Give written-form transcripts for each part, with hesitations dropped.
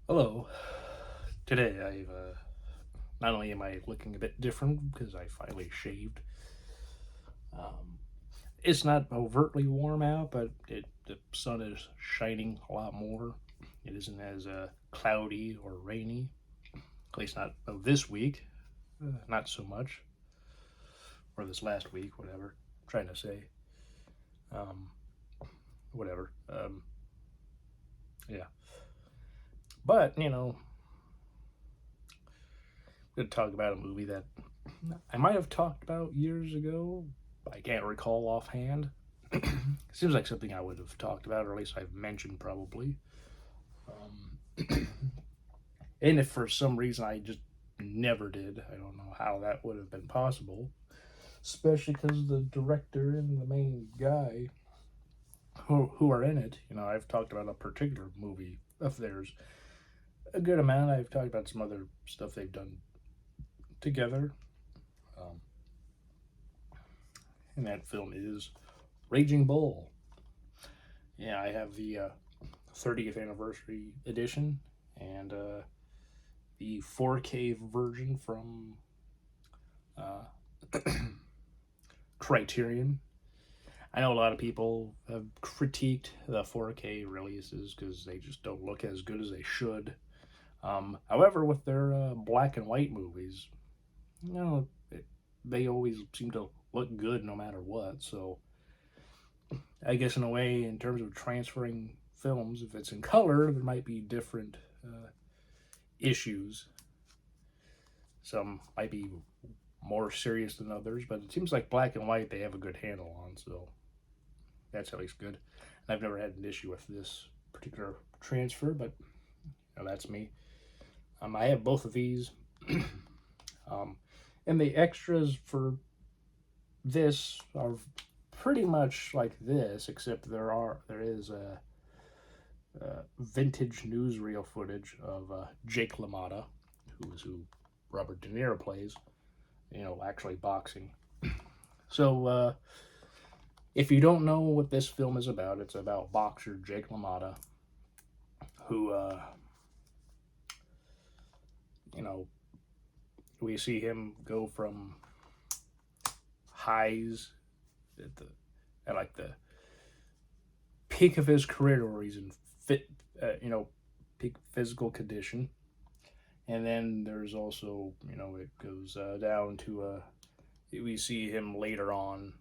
Hello. Today, not only am I looking a bit different because I finally shaved. Um, it's not overtly warm out, but the sun is shining a lot more. It isn't as cloudy or rainy. At least not this week. Not so much, or this last week, whatever. I'm trying to say, um, whatever. Yeah, but I'm going to talk about a movie that I might have talked about years ago. I can't recall offhand. Seems like something I would have talked about, or at least I've mentioned probably. Um, and if for some reason I just never did, I don't know how that would have been possible. Especially because the director and the main guy who are in it, I've talked about a particular movie of theirs a good amount. I've talked about some other stuff they've done together. Um, and that film is Raging Bull. Yeah, I have the 30th anniversary edition and the 4K version from uh, Criterion. I know a lot of people have critiqued the 4K releases because they just don't look as good as they should. However, with their black and white movies, they always seem to look good no matter what. So I guess in a way, in terms of transferring films, if it's in color, there might be different issues. Some might be more serious than others, but it seems like black and white they have a good handle on, so that's at least good. And I've never had an issue with this particular transfer, but that's me. I have both of these, um, and the extras for this are pretty much like this, except there is a vintage newsreel footage of Jake LaMotta, who Robert De Niro plays, actually boxing. So, if you don't know what this film is about, it's about boxer Jake LaMotta, who, you know, we see him go from highs at like the peak of his career, where he's in fit, peak physical condition, and then there's also, it goes down to we see him later on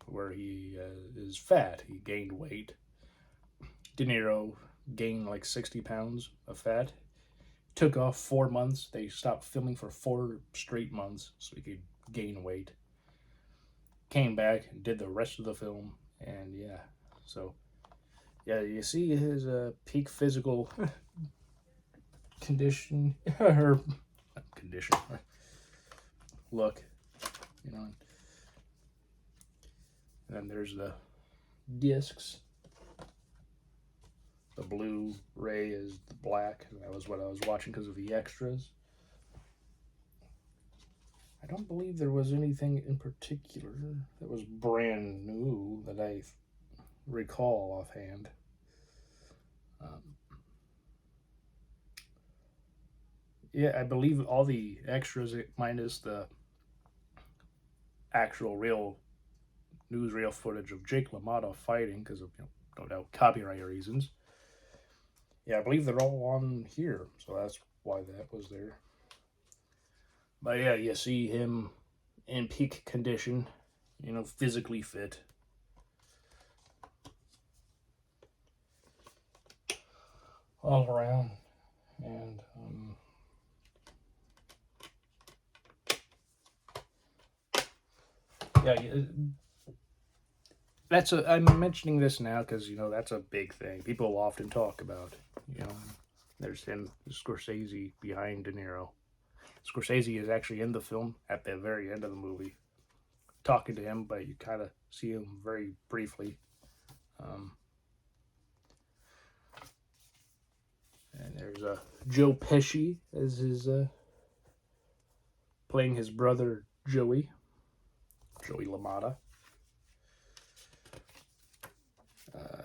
where he is fat. He gained weight. De Niro gained like 60 pounds of fat. Took off 4 months. They stopped filming for 4 straight months so he could gain weight. Came back and did the rest of the film, and yeah, so yeah, you see his peak physical condition or condition look, you know. And then there's the discs. The Blu-ray is the black. That was what I was watching because of the extras. I don't believe there was anything in particular that was brand new that I recall offhand. Um, yeah, I believe all the extras, minus the actual real newsreel footage of Jake LaMotta fighting because of no doubt copyright reasons. Yeah, I believe they're all on here, so that's why that was there. But yeah, you see him in peak condition, physically fit. All around. And yeah, I'm mentioning this now because that's a big thing people often talk about. You know, there's him, Scorsese behind De Niro. Scorsese is actually in the film at the very end of the movie, talking to him, but you kind of see him very briefly. Um, and there's Joe Pesci as his playing his brother Joey LaMotta. Uh,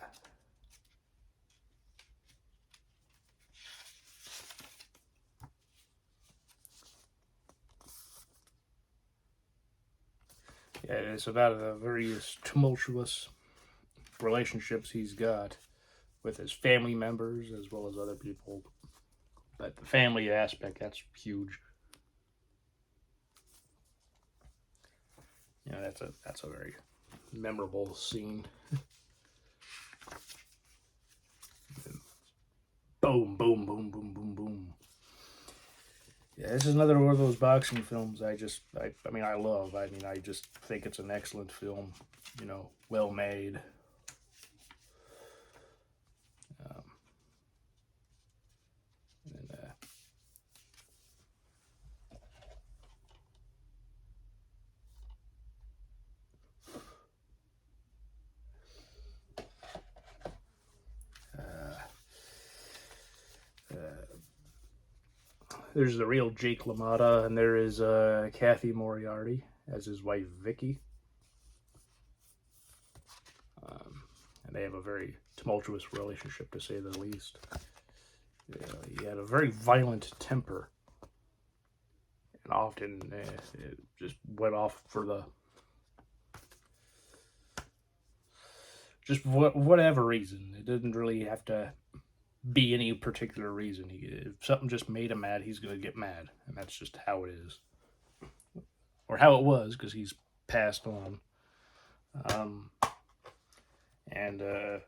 And it's about the various tumultuous relationships he's got with his family members as well as other people. But the family aspect, that's huge. You know, that's a very memorable scene. Boom, boom, boom, boom, boom, boom. Yeah, this is another one of those boxing films I mean, I love. I mean, I just think it's an excellent film, you know, well made. Um, and, uh, there's the real Jake LaMotta, and there is Cathy Moriarty as his wife Vicky. And they have a very tumultuous relationship, to say the least. He had a very violent temper, and often it just went off for the just whatever reason. It didn't really have to be any particular reason. If something just made him mad, he's gonna get mad, and that's just how it is, or how it was, because he's passed on. Um, and De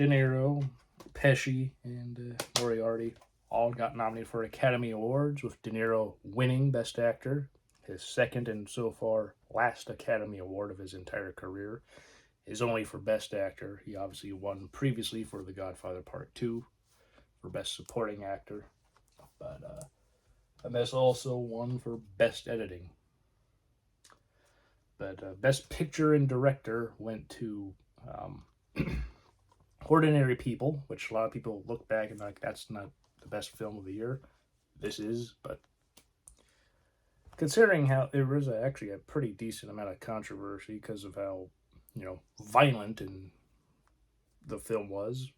Niro, Pesci, and Moriarty all got nominated for Academy Awards, with De Niro winning Best Actor, his second and so far last Academy Award of his entire career. Is only for Best Actor. He obviously won previously for The Godfather Part 2 for Best Supporting Actor, but and this also won for Best Editing. But Best Picture and Director went to Ordinary People, which a lot of people look back and like, that's not the best film of the year. This is, but considering how there was actually a pretty decent amount of controversy because of how, you know, violent and the film was,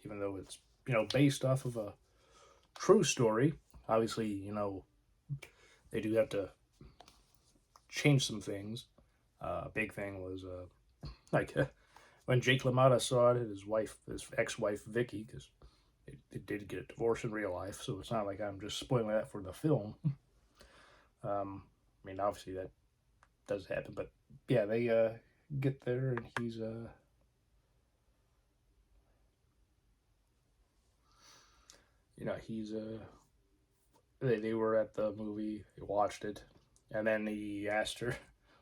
even though it's, you know, based off of a true story. Obviously, you know, they do have to change some things. Big thing was like when Jake LaMotta saw it, his ex-wife Vicky, because it did get a divorce in real life, so it's not like I'm just spoiling that for the film. I mean, obviously that does happen, but yeah, they get there, and he's you know, he's they were at the movie, they watched it, and then he asked her,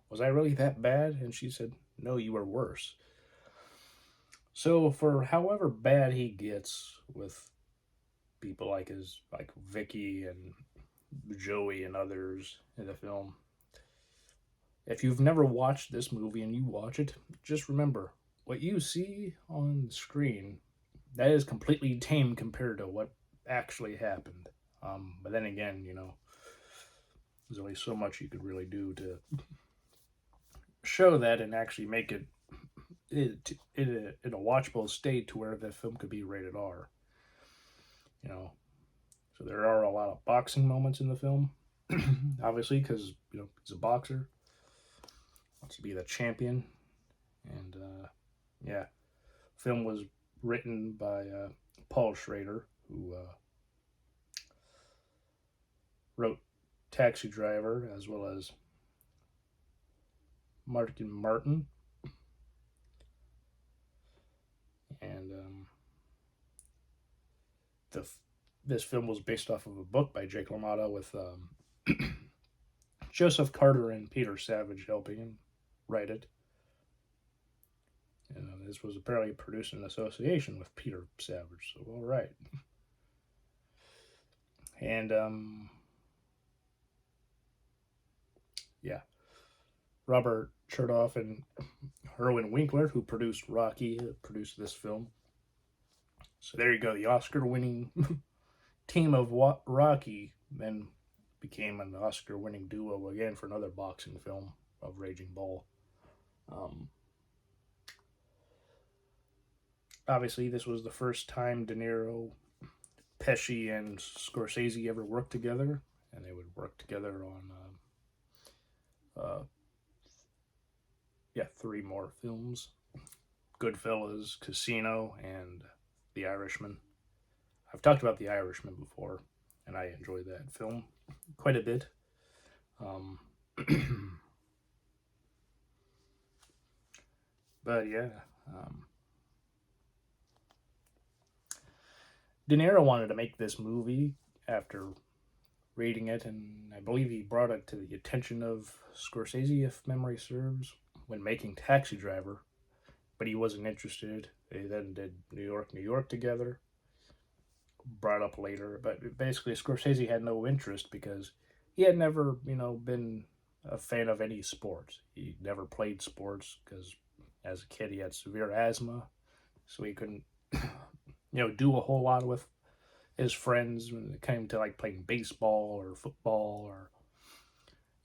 "Was I really that bad?" And she said, "No, you were worse." So for however bad he gets with people like Vicky and Joey and others in the film, if you've never watched this movie and you watch it, just remember what you see on the screen, that is completely tame compared to what actually happened. But then again, you know, there's only so much you could really do to show that and actually make it in a watchable state to where the film could be rated R. You know, so there are a lot of boxing moments in the film, obviously, because you know he's a boxer, wants to be the champion, and yeah, film was written by Paul Schrader, who wrote Taxi Driver, as well as Martin, and the this film was based off of a book by Jake LaMotta with Joseph Carter and Peter Savage helping him write it. This was apparently produced in association with Peter Savage, so all right. And yeah, Robert Chertoff and Herwin Winkler, who produced Rocky, produced this film. So there you go, the Oscar-winning team of Rocky then became an Oscar-winning duo again for another boxing film of Raging Bull. Obviously, this was the first time De Niro, Pesci, and Scorsese ever worked together, and they would work together on three more films: Goodfellas, Casino, and The Irishman. I've talked about The Irishman before, and I enjoyed that film quite a bit. Um, but yeah, um, De Niro wanted to make this movie after reading it, and I believe he brought it to the attention of Scorsese, if memory serves, when making Taxi Driver, but he wasn't interested. They then did New York, New York together, brought up later, but basically Scorsese had no interest because he had never, been a fan of any sports. He never played sports because as a kid he had severe asthma, so he couldn't, do a whole lot with his friends when it came to like playing baseball or football or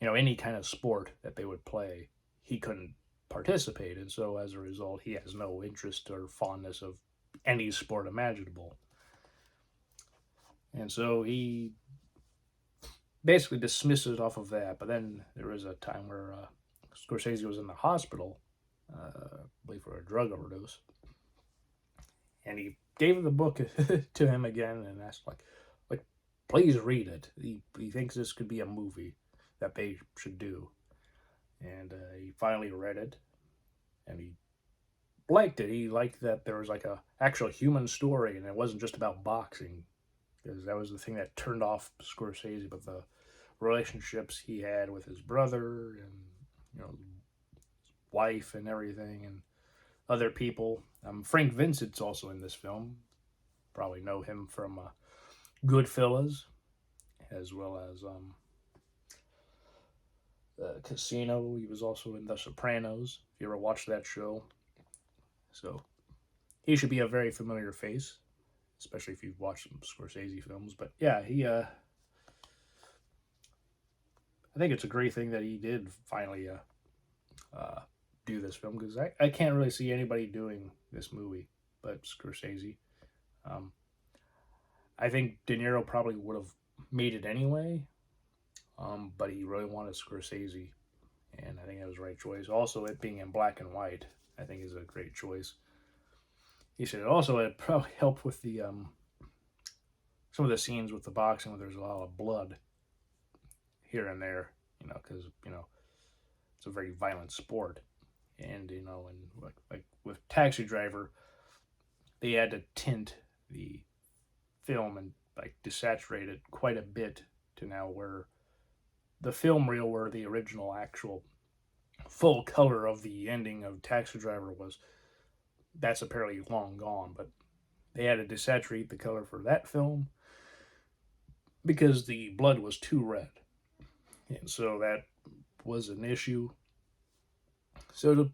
any kind of sport that they would play. He couldn't participate, and so as a result, he has no interest or fondness of any sport imaginable. And so he basically dismissed it off of that. But then there was a time where Scorsese was in the hospital, I believe for a drug overdose, and he gave the book to him again and asked like, please read it. He thinks this could be a movie that they should do, and he finally read it, and he liked it. He liked that there was like a actual human story, and it wasn't just about boxing, because that was the thing that turned off Scorsese. But the relationships he had with his brother and his wife and everything, and other people. Frank Vincent's also in this film. Probably know him from Goodfellas, as well as Casino. He was also in The Sopranos, if you ever watched that show. So he should be a very familiar face, especially if you've watched some Scorsese films. But yeah, I think it's a great thing that he did finally do this film, because I can't really see anybody doing this movie but Scorsese. Um, I think De Niro probably would have made it anyway, but he really wanted Scorsese, and I think that was the right choice. Also, it being in black and white, I think is a great choice. He said also it probably helped with the some of the scenes with the boxing where there's a lot of blood here and there, because it's a very violent sport, and and like with Taxi Driver, they had to tint the film and like desaturate it quite a bit to now where the film reel where the original actual full color of the ending of Taxi Driver was, that's apparently long gone, but they had to desaturate the color for that film because the blood was too red, and so that was an issue. So to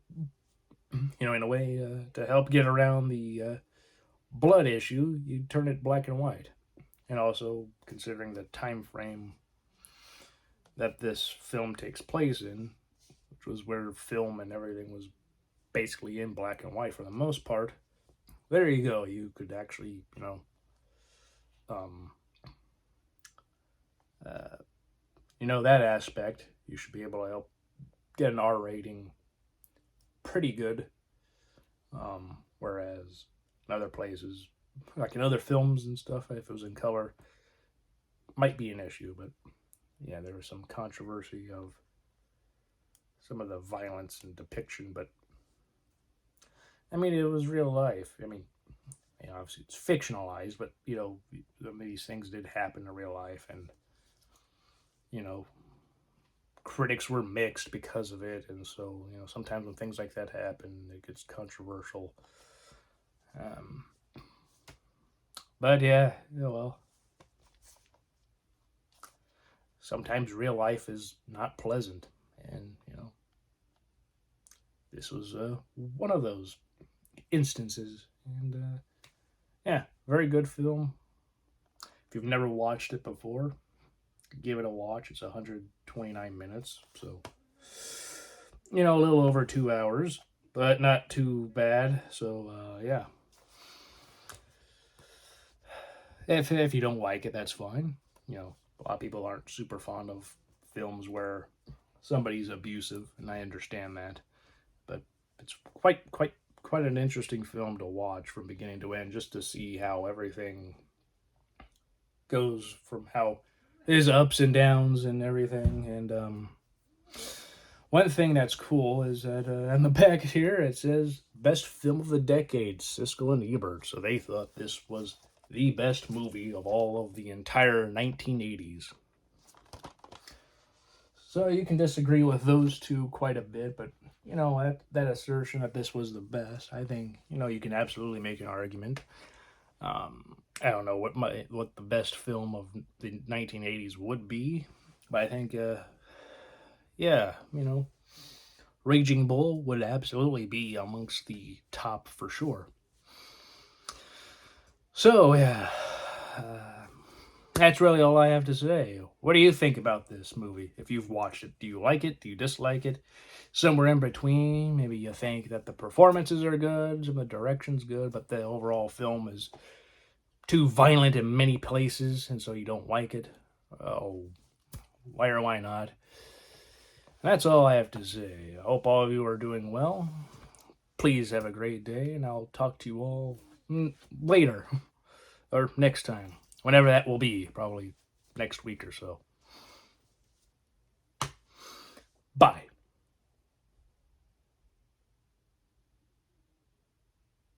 in a way, to help get around the blood issue, you turn it black and white, and also considering the time frame that this film takes place in, which was where film and everything was basically in black and white for the most part. There you go. You could actually, um, uh, that aspect. You should be able to help get an R rating pretty good. Whereas in other places, like in other films and stuff, if it was in color, might be an issue. But yeah, there was some controversy of some of the violence and depiction, but I mean, it was real life. I mean, obviously it's fictionalized, but these things did happen in real life, and critics were mixed because of it, and so sometimes when things like that happen, it gets controversial. Um, but yeah, well, sometimes real life is not pleasant, and this was one of those instances, and yeah, very good film. If you've never watched it before, give it a watch. It's 129 minutes, so a little over 2 hours, but not too bad. So yeah, if you don't like it, that's fine. A lot of people aren't super fond of films where somebody's abusive, and I understand that. But quite an interesting film to watch from beginning to end, just to see how everything goes from how there's ups and downs and everything. And one thing that's cool is that on the back here it says best film of the decade, Siskel and Ebert. So they thought this was the best movie of all of the entire 1980s. So you can disagree with those two quite a bit, but that assertion that this was the best, I think you can absolutely make an argument. I don't know what the best film of the 1980s would be, but I think yeah, Raging Bull would absolutely be amongst the top for sure. So yeah. That's really all I have to say. What do you think about this movie? If you've watched it, do you like it? Do you dislike it? Somewhere in between, maybe you think that the performances are good, some of the direction's good, but the overall film is too violent in many places, and so you don't like it. Oh, why or why not? That's all I have to say. I hope all of you are doing well. Please have a great day, and I'll talk to you all later or next time. Whenever that will be, probably next week or so. Bye.